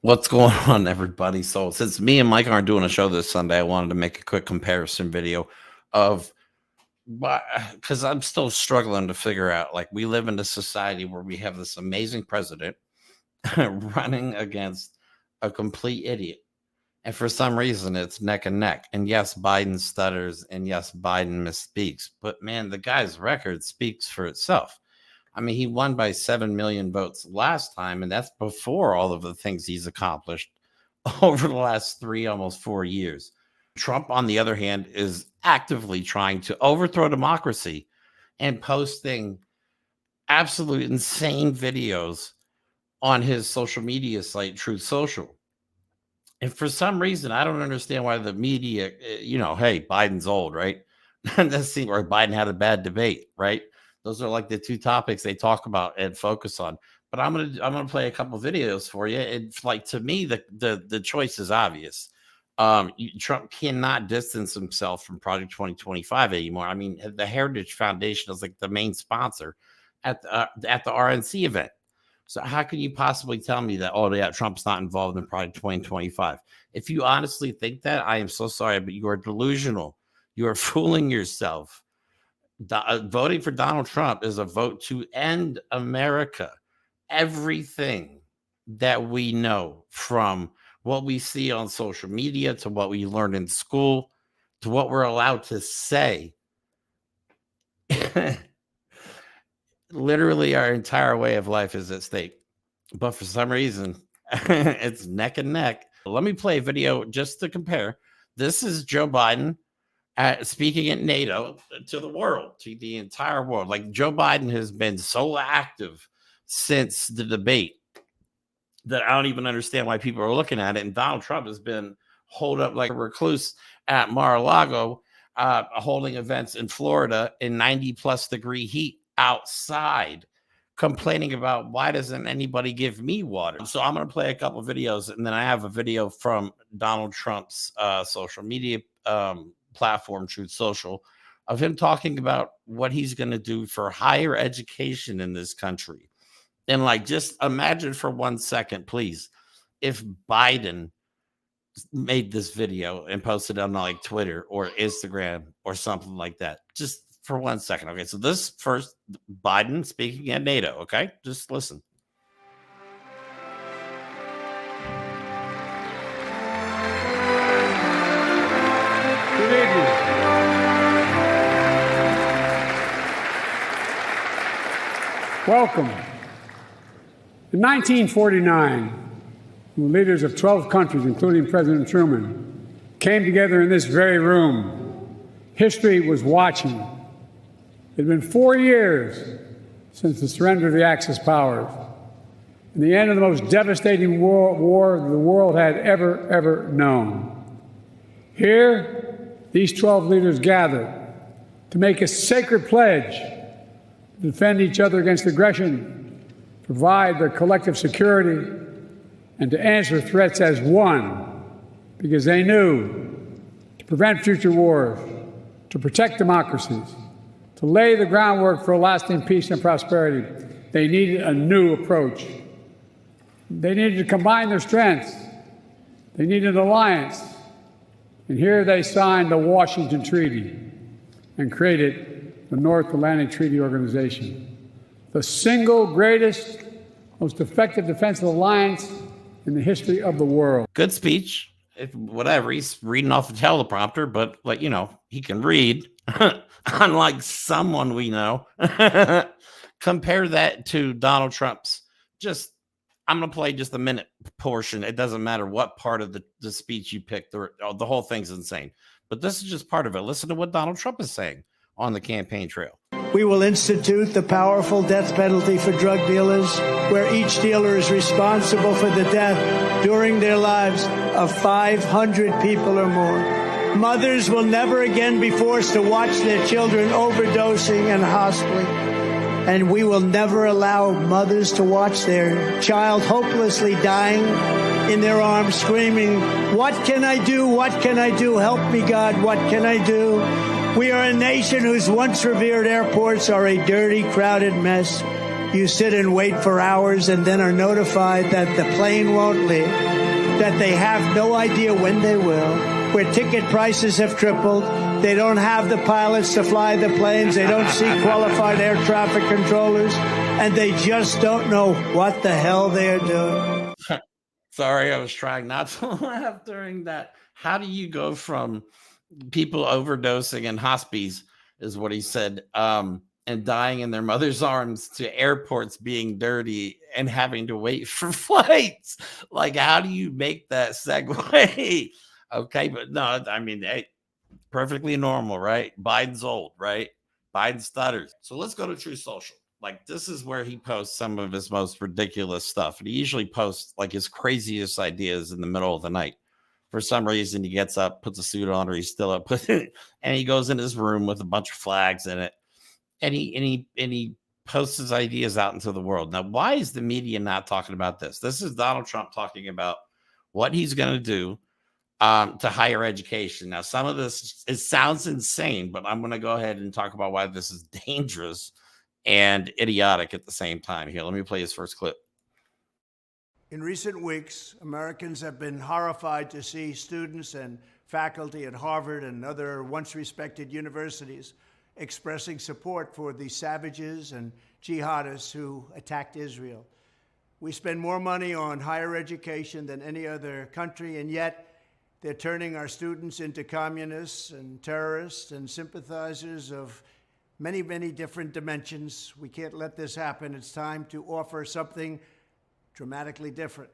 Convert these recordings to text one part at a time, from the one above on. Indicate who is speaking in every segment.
Speaker 1: What's going on, everybody? So, since me and Mike aren't doing a show this Sunday, I wanted to make a quick comparison video of because I'm still struggling to figure out, like, we live in a society where we have this amazing president running against a complete idiot. And for some reason, it's neck and neck. And yes, Biden stutters, and yes, Biden misspeaks. But man, the guy's record speaks for itself. I mean, he won by 7 million votes last time, and that's before all of the things he's accomplished over the last almost 4 years. Trump, on the other hand, is actively trying to overthrow democracy and posting absolute insane videos on his social media site, Truth Social. And for some reason, I don't understand why the media, hey, Biden's old, right? Or Biden had a bad debate, right? Those are like the two topics they talk about and focus on. But I'm gonna play a couple videos for you. It's like, to me, the choice is obvious. Trump cannot distance himself from Project 2025 anymore. I mean, the Heritage Foundation is like the main sponsor at the RNC event. So how can you possibly tell me that, oh, yeah, Trump's not involved in Project 2025? If you honestly think that, I am so sorry, but you are delusional. You are fooling yourself. Voting for Donald Trump is a vote to end America. Everything that we know, from what we see on social media to what we learn in school to what we're allowed to say, literally our entire way of life is at stake. But for some reason, it's neck and neck. Let me play a video just to compare. This is Joe Biden speaking at NATO to the world, to the entire world. Like, Joe Biden has been so active since the debate that I don't even understand why people are looking at it. And Donald Trump has been holed up like a recluse at Mar-a-Lago, holding events in Florida in 90+ degree heat outside, complaining about, why doesn't anybody give me water? So I'm going to play a couple videos, and then I have a video from Donald Trump's social media platform, Truth Social, of him talking about what he's going to do for higher education in this country. And, like, just imagine for 1 second, please, if Biden made this video and posted it on like Twitter or Instagram or something like that. Just for 1 second. Okay, so this first, Biden speaking at NATO. Okay, just listen.
Speaker 2: Good evening. Welcome. In 1949, the leaders of 12 countries, including President Truman, came together in this very room. History was watching. It had been 4 years since the surrender of the Axis powers and the end of the most devastating war the world had ever known. Here, these 12 leaders gathered to make a sacred pledge to defend each other against aggression, provide their collective security, and to answer threats as one, because they knew to prevent future wars, to protect democracies, to lay the groundwork for lasting peace and prosperity, they needed a new approach. They needed to combine their strengths. They needed an alliance. And here they signed the Washington Treaty and created the North Atlantic Treaty Organization, the single greatest, most effective defensive alliance in the history of the world.
Speaker 1: Good speech. Whatever, he's reading off the teleprompter, but, like, he can read, unlike someone we know. Compare that to Donald Trump's. I'm going to play just a minute portion. It doesn't matter what part of the speech you picked, or the whole thing's insane. But this is just part of it. Listen to what Donald Trump is saying on the campaign trail.
Speaker 3: We will institute the powerful death penalty for drug dealers, where each dealer is responsible for the death during their lives of 500 people or more. Mothers will never again be forced to watch their children overdosing and hospitaling. And we will never allow mothers to watch their child hopelessly dying in their arms, screaming, "What can I do? What can I do? Help me, God. What can I do?" We are a nation whose once revered airports are a dirty, crowded mess. You sit and wait for hours and then are notified that the plane won't leave. that they have no idea when they will, where ticket prices have tripled. They don't have the pilots to fly the planes. They don't see qualified air traffic controllers, and they just don't know what the hell they're doing.
Speaker 1: Sorry, I was trying not to laugh during that. How do you go from people overdosing in hospice, is what he said, and dying in their mother's arms, to airports being dirty and having to wait for flights? Like, how do you make that segue? Okay, but no, I mean, hey, perfectly normal, right? Biden's old, right? Biden stutters. So let's go to True Social. Like, this is where he posts some of his most ridiculous stuff. And he usually posts like his craziest ideas in the middle of the night. For some reason, he gets up, puts a suit on, or he's still up, and he goes in his room with a bunch of flags in it, and he posts his ideas out into the world. Now, why is the media not talking about this? This is Donald Trump talking about what he's going to do to higher education. Now, some of this, it sounds insane, but I'm going to go ahead and talk about why this is dangerous and idiotic at the same time. Here, let me play his first clip.
Speaker 3: In recent weeks, Americans have been horrified to see students and faculty at Harvard and other once respected universities expressing support for the savages and jihadists who attacked Israel. We spend more money on higher education than any other country, and yet they're turning our students into communists and terrorists and sympathizers of many, many different dimensions. We can't let this happen. It's time to offer something dramatically different.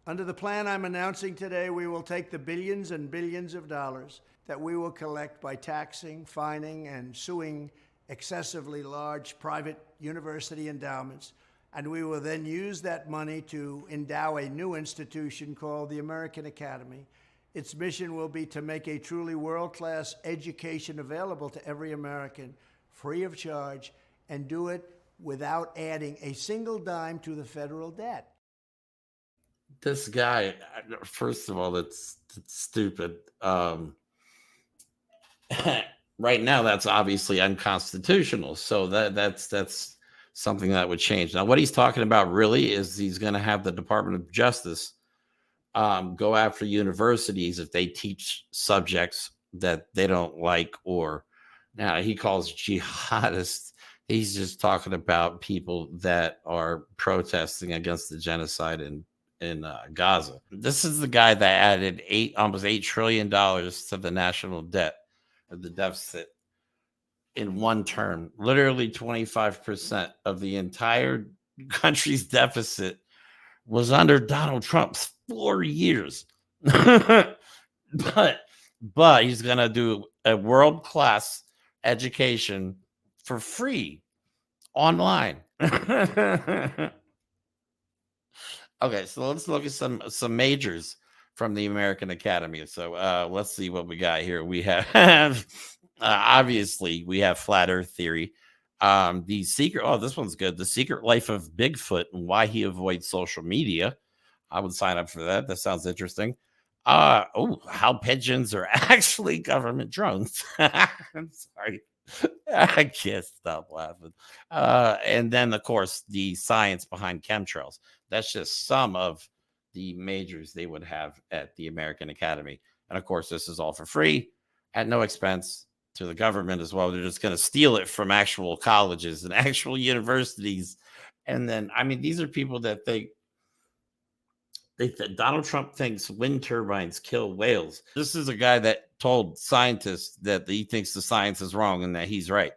Speaker 3: Under the plan I'm announcing today, we will take the billions and billions of dollars that we will collect by taxing, fining, and suing excessively large private university endowments, and we will then use that money to endow a new institution called the American Academy. Its mission will be to make a truly world-class education available to every American, free of charge, and do it without adding a single dime to the federal debt.
Speaker 1: This guy, first of all, that's stupid. Right now, that's obviously unconstitutional. So that's something that would change. Now, what he's talking about really is he's going to have the Department of Justice go after universities if they teach subjects that they don't like, or now he calls jihadists. He's just talking about people that are protesting against the genocide in Gaza. This is the guy that added almost $8 trillion to the national debt, or the deficit, in one term. Literally 25% of the entire country's deficit was under Donald Trump's 4 years. but he's gonna do a world-class education for free online. Okay, so let's look at some majors from the American Academy. So let's see what we got here. We have obviously we have flat Earth theory. The secret. Oh, this one's good. The Secret Life of Bigfoot and Why He Avoids Social Media. I would sign up for that. That sounds interesting. How pigeons are actually government drones. I'm sorry. I can't stop laughing. And then, of course, the science behind chemtrails. That's just some of the majors they would have at the American Academy. And, of course, this is all for free at no expense to the government as well. They're just going to steal it from actual colleges and actual universities. And then, I mean, these are people that Donald Trump thinks wind turbines kill whales. This is a guy that told scientists that he thinks the science is wrong and that he's right.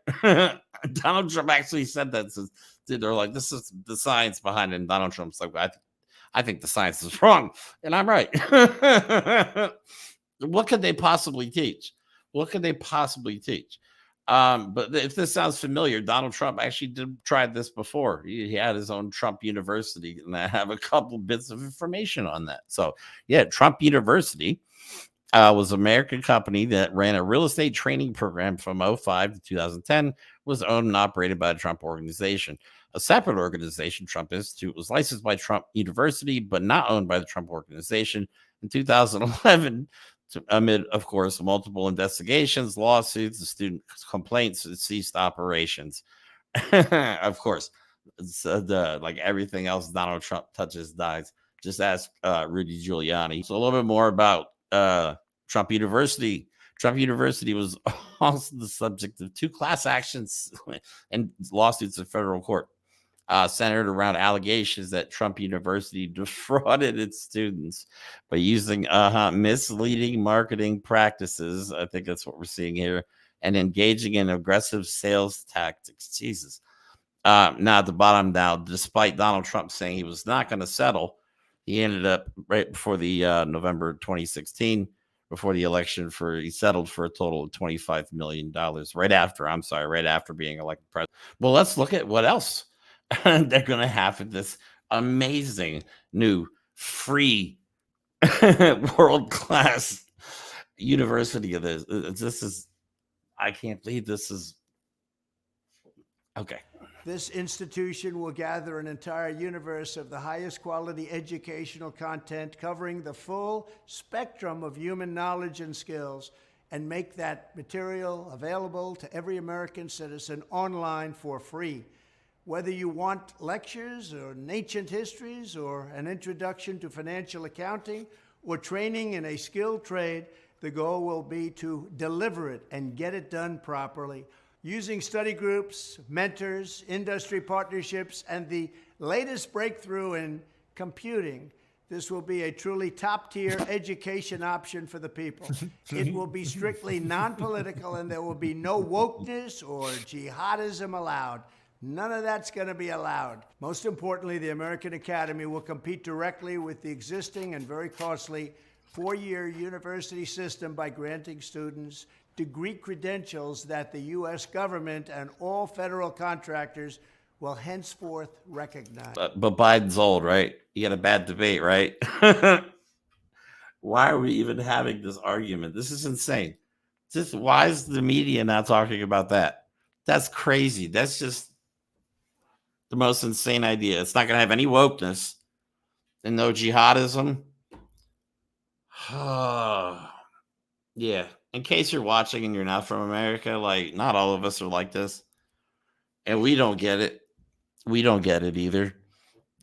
Speaker 1: Donald Trump actually said that. So they're like, this is the science behind it. And Donald Trump's like, I think the science is wrong and I'm right. What could they possibly teach? What could they possibly teach? But if this sounds familiar, Donald Trump actually tried this before. He had his own Trump University, and I have a couple bits of information on that. So, yeah, Trump University was an American company that ran a real estate training program from 2005 to 2010, was owned and operated by the Trump Organization. A separate organization, Trump Institute, was licensed by Trump University, but not owned by the Trump Organization. In 2011, amid, of course, multiple investigations, lawsuits, and student complaints, it ceased operations. Of course, like everything else Donald Trump touches dies. Just ask Rudy Giuliani. So a little bit more about Trump University. Trump University was also the subject of 2 class actions and lawsuits in federal court, centered around allegations that Trump University defrauded its students by using misleading marketing practices. I think that's what we're seeing here, and engaging in aggressive sales tactics. Jesus. Now at the bottom now, despite Donald Trump saying he was not going to settle, he ended up right before the November 2016, before the election, he settled for a total of $25 million right after being elected president. Well, let's look at what else they're going to have at this amazing new free world-class university of this. I can't believe this is okay.
Speaker 3: This institution will gather an entire universe of the highest quality educational content covering the full spectrum of human knowledge and skills, and make that material available to every American citizen online for free. Whether you want lectures or ancient histories or an introduction to financial accounting or training in a skilled trade, the goal will be to deliver it and get it done properly. Using study groups, mentors, industry partnerships, and the latest breakthrough in computing, this will be a truly top-tier education option for the people. It will be strictly non-political, and there will be no wokeness or jihadism allowed. None of that's going to be allowed. Most importantly, the American Academy will compete directly with the existing and very costly 4-year university system by granting students degree credentials that the U.S. government and all federal contractors will henceforth recognize.
Speaker 1: But Biden's old, right? He had a bad debate, right? Why are we even having this argument? This is insane. Why is the media not talking about that? That's crazy. That's just the most insane idea. It's not going to have any wokeness and no jihadism. Yeah. In case you're watching and you're not from America, like, not all of us are like this. And we don't get it. We don't get it either.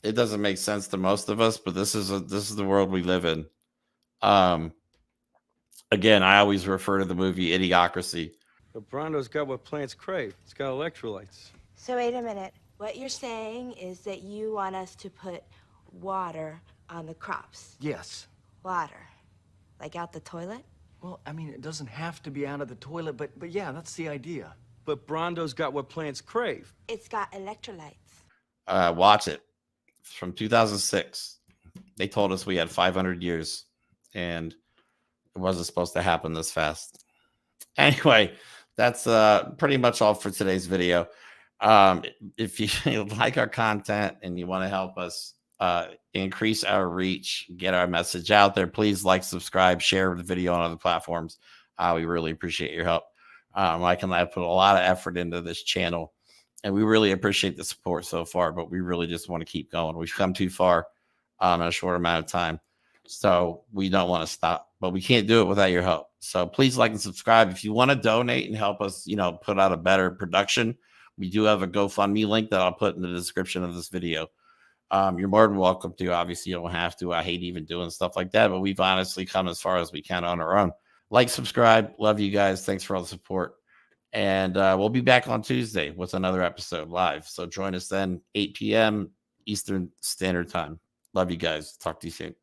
Speaker 1: It doesn't make sense to most of us, but this is the world we live in. Again, I always refer to the movie Idiocracy.
Speaker 4: But Brondo's got what plants crave. It's got electrolytes.
Speaker 5: So wait a minute. What you're saying is that you want us to put water on the crops?
Speaker 6: Yes.
Speaker 5: Water? Like out the toilet?
Speaker 6: Well, I mean, it doesn't have to be out of the toilet, but yeah, that's the idea.
Speaker 4: But Brondo's got what plants crave.
Speaker 5: It's got electrolytes.
Speaker 1: Watch it. It's from 2006. They told us we had 500 years, and it wasn't supposed to happen this fast. Anyway, that's pretty much all for today's video. If you like our content and you want to help us increase our reach, get our message out there, please like, subscribe, share the video on other platforms. We really appreciate your help. Mike and I put a lot of effort into this channel, and we really appreciate the support so far, but we really just want to keep going. We've come too far in a short amount of time, so we don't want to stop, but we can't do it without your help. So please like and subscribe. If you want to donate and help us, put out a better production, we do have a GoFundMe link that I'll put in the description of this video. You're more than welcome to. Obviously, you don't have to. I hate even doing stuff like that, but we've honestly come as far as we can on our own. Like, subscribe. Love you guys. Thanks for all the support. And we'll be back on Tuesday with another episode live. So join us then, 8 p.m. Eastern Standard Time. Love you guys. Talk to you soon.